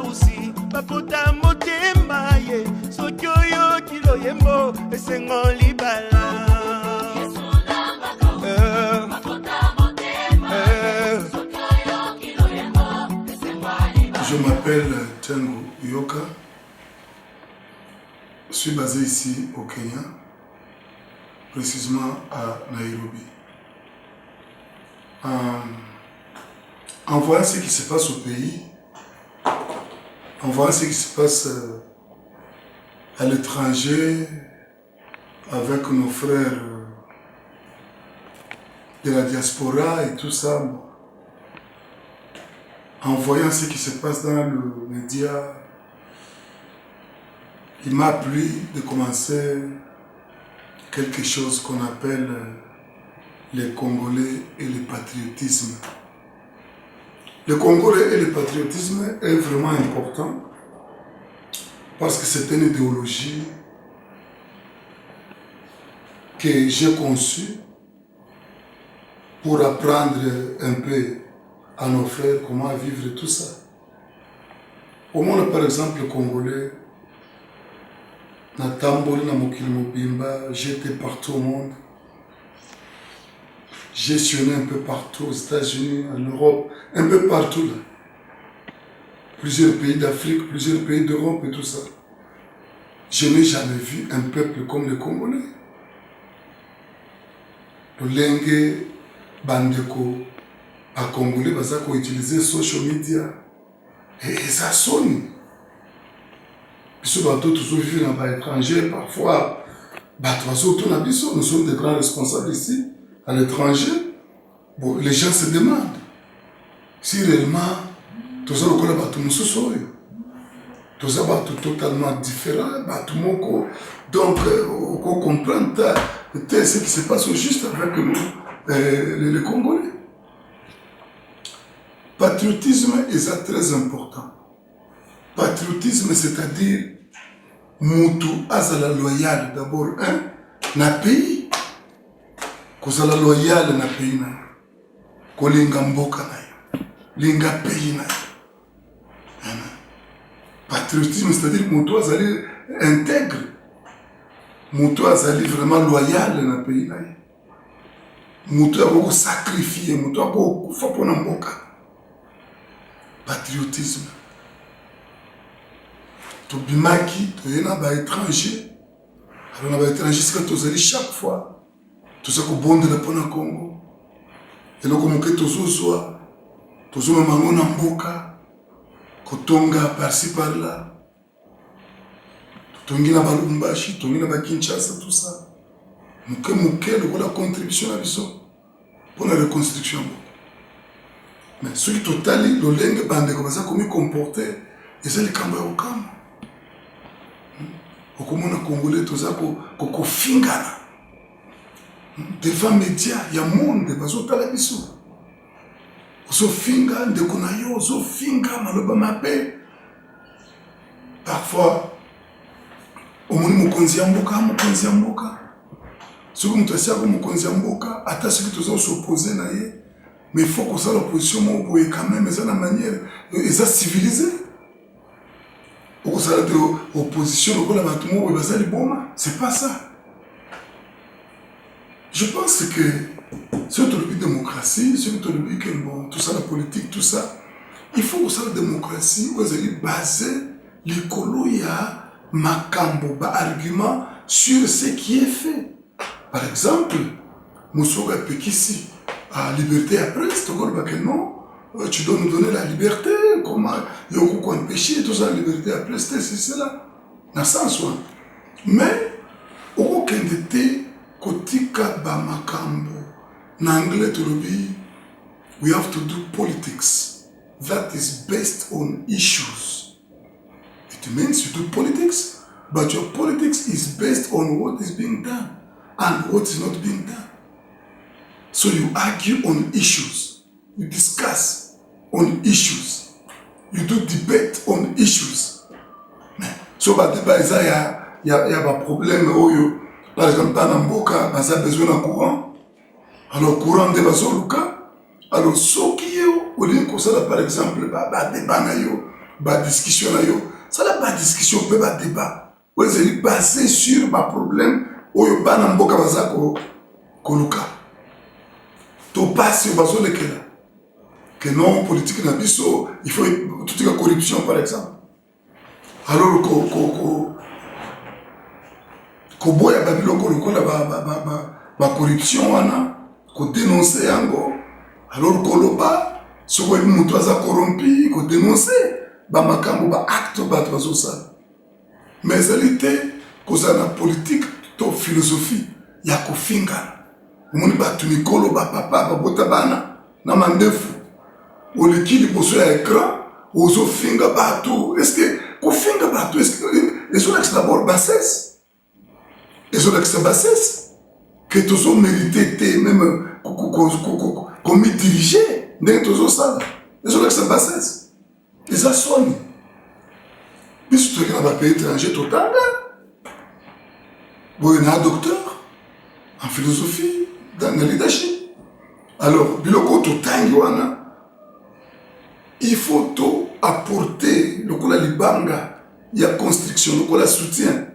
kausi bakota motema ye soki oyo kilo yembo esengo libala. Je m'appelle Tiango Yoka. Je suis basé ici au Kenya, précisément à Nairobi. En voyant ce qui se passe au pays, en voyant ce qui se passe à l'étranger avec nos frères de la diaspora et tout ça, en voyant ce qui se passe dans le média, il m'a plu de commencer quelque chose qu'on appelle les Congolais et le patriotisme. Le Congolais et le patriotisme est vraiment important parce que c'est une idéologie que j'ai conçue pour apprendre un peu à nos frères comment vivre tout ça. Au monde, par exemple, le Congolais, Natamboli na mokili mobimba, j'étais partout au monde. J'ai sillonné un peu partout aux États-Unis, en Europe, un peu partout là. Plusieurs pays d'Afrique, plusieurs pays d'Europe et tout ça. Je n'ai jamais vu un peuple comme le Congolais. Le Lengue, Bandeko, à Congolais, parce qu'on utilisait social media. Et ça sonne. Puis ce bateau, tous vivent dans l'étranger, parfois, nous sommes des grands responsables ici, à l'étranger. Bon, les gens se demandent si réellement, tout ça, tout ça, totalement différent, donc, on comprend ce qui se passe au juste avec nous, les Congolais. Patriotisme est très important. Patriotisme, c'est-à-dire Moutou azala loyal d'abord na pays. Kozala loyal na pays na. Kolinga mboka na yo. Linga pays na yo. Patriotisme, c'est-à-dire Moutou azali intègre. Moutou azali vraiment loyal na pays na yo. Moutou a sacrifié, Moutou a kufa pona mboka. Patriotisme. Tobimaki, toyena ba étranger. Alors na ba étranger c'est que tozali chaque fois. Toza ko bondela pona Congo. Et loko moke tozozwa. Tozoma mango na mboka. Kotonga par-ci par-là. Tongi na Balumbashi, tongi na ba Kinshasa, tout ça. Moke loko la contribution à biso pour la reconstruction. Mais ce qui totali le lenge bande comme ça comment comporter et c'est le cambo au cambo. Okomona Congolais toza ko fingana. Devant médias ya monde bazo tala biso. Oso finga ndeko na yo, oso finga maloba mabe. Parfois omoni mokonzi ya mboka. Soki mutu asiaka mokonzi ya mboka ata soki toza s'opposer na ye. Mais il faut que ça l'opposition soit quand même de la manière civilisée. Il faut que ça l'opposition c'est pas ça. Je pense que surtout le démocratie, surtout le que bon, tout ça la politique, tout ça, il faut que ça la démocratie vous allez baser l'écolo ya makambo ba argument sur ce qui est fait. Par exemple, Moussoga Pekissi à liberté après, c'est encore que non, tu dois nous donner la liberté, comment il y a beaucoup empêché, tout ça, la liberté après, c'est cela, dans le sens où. Mais, aucun été, kotika bamakambo, en anglais, tu le dis, we have to do politics that is based on issues. It means you do politics, but your politics is based on what is being done and what is not being done. So you argue on issues, you discuss on issues, you do debate on issues. So ba débat il y a un problème par exemple dans mboka baza besoin de courant. Alors courant de bazoluka, alors ce qui est au lieu que ça par exemple ba débat na yo discussion là yo ça la discussion peut ba débat ouais c'est basé sur ma problème oyo bana mboka bazako koluka to passe bazo lekela que non politique na biso il faut toute la corruption par exemple alors ko boya babiloko lokola ba corruption wana ko dénoncer yango alors koloba soko mutu aza corrompu ko dénoncer ba makambo ba acte ba bazo ça mais elite koza na politique to philosophie ya kofinga moni batu mikolo ba papa ba bota bana na mandefu olekili boso ya écran ozo finga batu est-ce que kofinga batu est-ce que les gens d'abord bassesse les gens qui bassesse que tous ont mérité même comme diriger ndenge tous ça les gens qui bassesse les assoignent bis tu regardes un pays étranger total bon il y a un docteur en philosophie dans le leadership alors biloko totangi wana il faut tout apporter le kola libanga il y a construction le kola soutien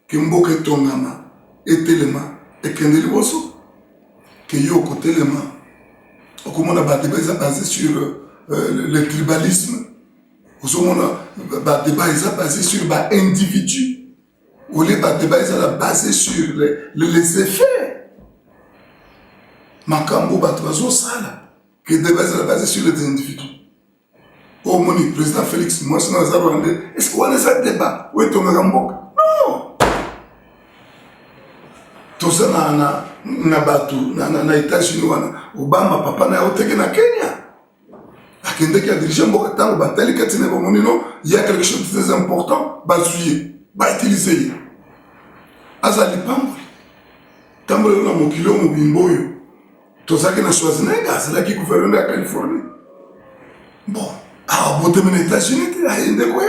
que mboka tongama et tellement et que ndeliboso que yo ko tellement comme on a basé sur le tribalisme on a débat basé sur l'individu ou les débat basé sur les effets makambo batwazo sala que débat basé sur les individus. Oh mon président Félix, moi je suis dans un est-ce qu'on a ce débat? Où est ton Gamboka? Non! Tout ça na batu, na États-Unis, Obama, papa na oteke na Kenya. Akende qui a dirigé Mboka Tango, Batali Katine Bomonino, il y a quelque chose de très important, basuyer, utiliser. Azali Pambo. Tambole na mokilo mobimboyo. Tout ça qui na Schwarzenegger, c'est là qui gouverne la Californie. Bon. Ah, bon, les États-Unis, il y a une découée.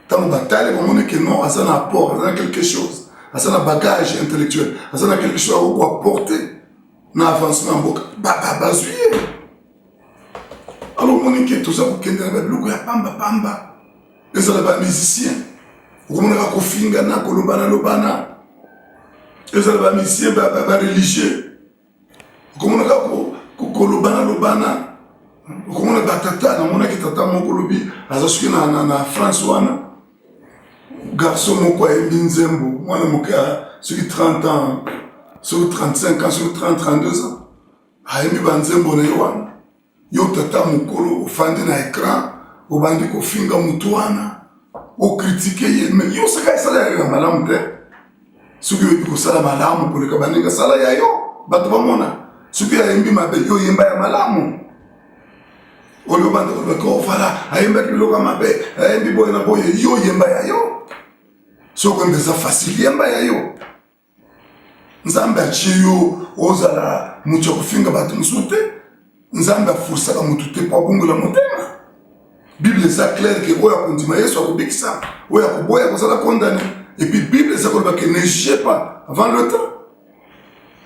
Tant que bataille, on montre que non, ça a un apport, ça a quelque chose, ça a un bagage intellectuel, ça a quelque chose à apporter dans l'avancement. Basuyer. Alors, on montre que tout ça, pour qu'il y ait un bloc, il y a pamba. Et ça, il y a des musiciens. On montre que Kofinga, Kolobana, Lobana. Et ça, il y a des musiciens religieux. On montre que Kolobana, Lobana. Comment on a batata, on a qui tata mon colobi, à ce que na France wana, garçon mon quoi est binzembo, moi mon cas sur 30 ans, sur 35 ans, sur 32 ans, a émis banzembo na yoan, yo tata mon colo, fandi na écran, au bandi ko finga mutuana, au critiquer, mais yo se kai sala ya malamu te, ce que yo sala malamu pour le kabaninga sala ya yo, batu bamona, ce que ya émis mabe yo yemba ya malamu. Olo banda ko fala ayemba kiloka mabe ayembi boy na boy yo yemba ya yo so ko mbeza facile yemba ya yo nzamba chiyo ozala mucho kufinga batu musute nzamba fursa ka mutute pa bungola mutema Bible ça clair que oya kondima Yesu akubikisa oya kuboya kozala condamné et puis Bible ça ko ba que ne jugez pas avant le temps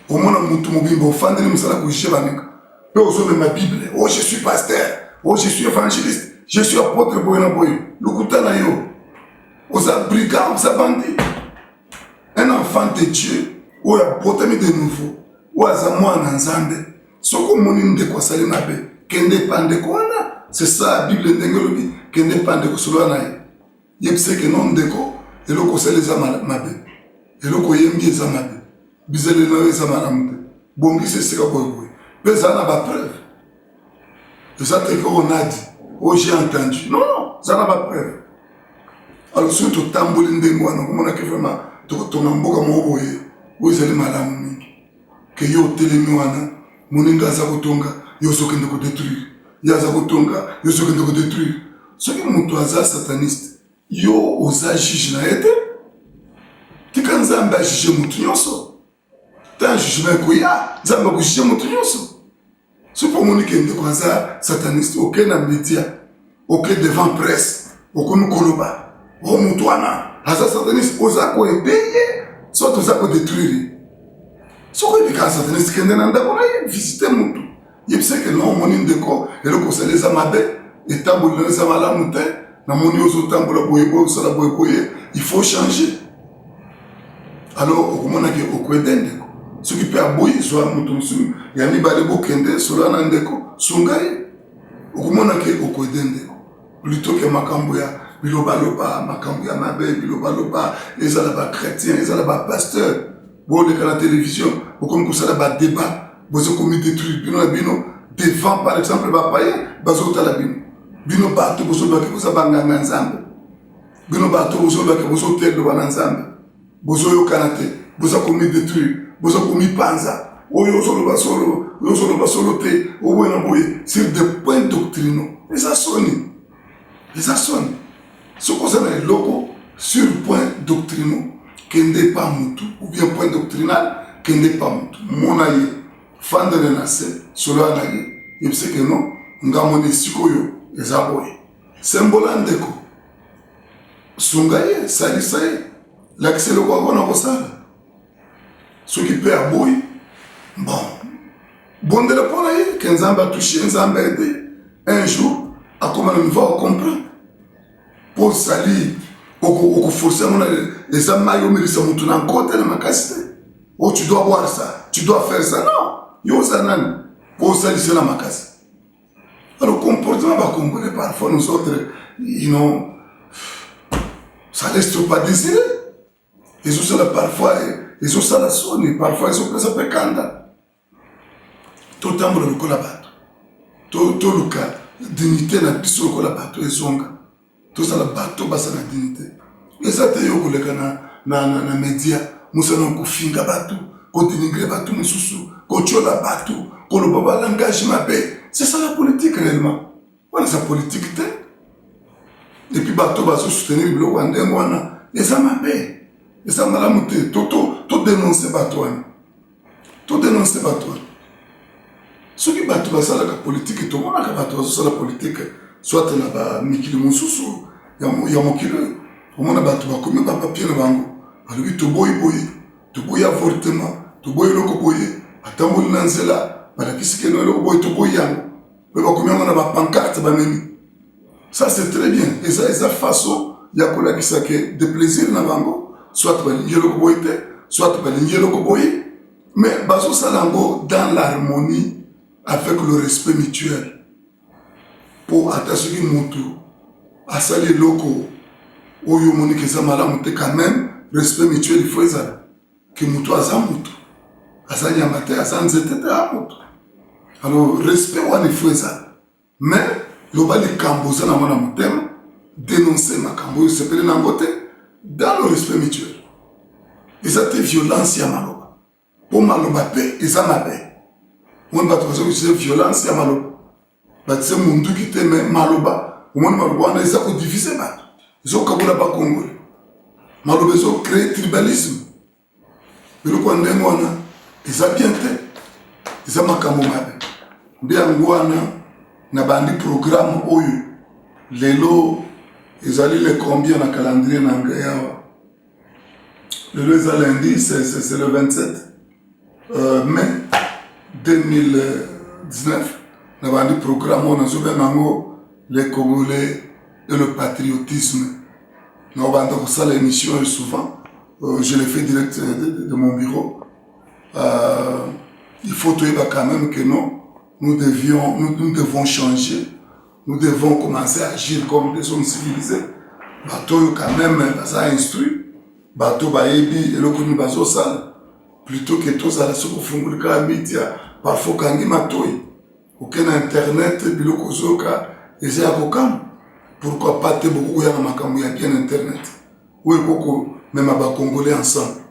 au moins mutu mobimbo ofandeli musala ko jugez baneka pe ozome ma Bible oh je suis pasteur. Oh, je suis évangéliste, je suis apôtre Boyna Boy. Lukutana yo. Osa brigand, osa bandit. Un enfant de Dieu, ou a potami de nouveau, ou a zamwa nanzande. Soko moni de quoi sali nabe, kende pande kwana. C'est ça la Bible ndengolobi, kende pande ko solo na ye. Yepse ke non deko, eloko sele za mabe. Eloko yembi za mabe. Bizele na za malamute. Bongi se seka boy boy. Pesa na ba preuve. C'est ça qu'on a dit. Oh, j'ai entendu. Non, ça n'a pas preuve. Alors, si tu tamboulines de moi, on a fait vraiment, tu as mboka mo boye, où ils allaient malamu. Que yo télémiwana, moninga za kotonga, yo sokende ko détruire. Ya za kotonga, yo sokende ko détruire. Ce qui mutu aza sataniste, yo oza juge na ete. Tika nzamba juge mutu nyonso. Ta jugement ko ya, nzamba ko juge mutu nyonso. C'est pour moi qui est sataniste, aucun média, aucun devant presse, aucun koloba, au moutouana, asa sataniste, osako est payé, soit osako détruire. Ce qu'on dit qu'un sataniste qui est dans le visiter moutou. Il sait que non, mon indéco, et le conseil des amabés, et tambour les amalamouté, na moni ozotambola boyeboye osala boyeboye il faut changer. Alors okomona ke okwede ndeko soki mpe aboyi zwa moto mosusu ya mibale bokende solo na ndeko sunga ye okomona ke okwede ndeko plutôt ke makambo ya bilobaloba makambo ya mabe bilobaloba ezala bachrétien ezala bapasteur boleka na télévision okomi kosala badébat bozokomi détruire bino na bino devant par exemple bapaye bazotala bino bato bozolobake boza banganga nzambe bino bato bozolobake bozotelelwa na nzambe bozoyokana te bozakomi détruire bozakomi panza oyo ozoloba solo te oboye na boye sur des points doctrinaux eza soni soki oza na eloko sur point doctrinaux kende pa mutu ou bien point doctrinal kende pa mutu mona ye fandele na se solo na ye yebise ke non ngamoni sikoyo eza boye sembola ndeko sunga ye salisa ye lakisi eloko akona kosala soki mpe aboyi bon bondela mpona ye ke nzambe atushe nzambe aide un jour akoma na niveau acomprendre mpo osali okoforce yango na eza mai omelisa motu na nkota na makasi te o tu dois boire ça tu dois faire ça non yo oza nani mpo osalisa na makasi. Alors comportement bacongolais parfois nous autres ça laisse trop à désirer. ezosala parfois ezosala soni parfois ezopesa mpe kanda totambola lokola bato toluka dignité na biso lokola bato ezonga tozala bato basala dignité eza te yo koleka na media mosala kofinga bato kodenigre bato mosusu kotiola bato koloba balangage mabe c'est ça la politique réellement wana eza politique te et puis bato bazosoutenir biloko ya ndenge wana eza mabe eza malamu te todénonce bato wana soki bato basalaka politike tomonaka bato bazosala politike soit na bamikili mosusu ya mokili omona bato bakomi bapapie na bango balobi toboyi avortement toboyi eloko boye atamboli na nzela balakisi keno eloko boye toboyi yango mpe bakomi yango na bapancarte bamemi ça c'est très bien eza façon ya kolakisa ke de plaisir na bango soit balingi eloko boye te soit balingi eloko boye mais bazosala yango dans l'harmonie avec le respect mutuel pour ata soki motu asali eloko oyo omoni ke eza malamu te quand même respect mutuel il faut ezala ke motu aza motu aza nyama te aza nzete te a motu alors respect wana il faut ezala mais loba likambo oza nango na motema dénoncer makambo oyo sepele nango te dans le respect mutuel eza te violence ya maloba mpo maloba mpe eza mabe omoni bato bazokutise violence ya maloba batise munduki te me maloba omoni maloba wana eza kodivise bato ezokabola bakongole maloba ezocrée tribalisme biloko ya ndenge wana eza bien te eza makambo mabe nde yango wana na bandi programme oyo lelo ezali le combien na calendrier na ngai awa lelo eza lundi c'est le 27 mai 2019 na bandi programme oyo nazobenga yango les Congolais et le patriotisme na obanda kosala émission oyo souvent je l'ai fait direct de mon bureau il faut toyeba quand même que non nous devons changer nous devons commencer à agir comme des hommes civilisés bato oyo quand même baza instruit bato bayebi eloko nini bazosala plutôt que tozala soki ofungoli kaka media parfois okangi matoi oke na internet biloko ozoyoka eza ya kokama pourquoi pas te bokokoya na makambo ya bien internet oyo ekokomema bacongolais ensemble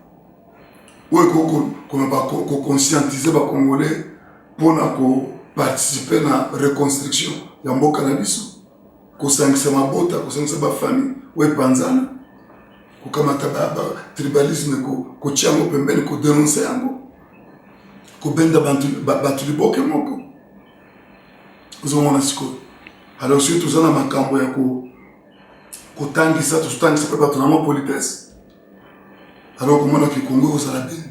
oyo ekokomema kokonscientize bacongolais mpona koparticipe na reconstruction ya mboka na biso kosangisa mabota kosangisa bafamille oyo epanzana kokamata tribalisme kotia yango pembeni kodenonse yango kobenda bato liboke moko ozomona sikoyo alors soki toza na makambo ya kotangisa tozotangisa mpe bato na mwa politesse alors komonaki kongo kozala bien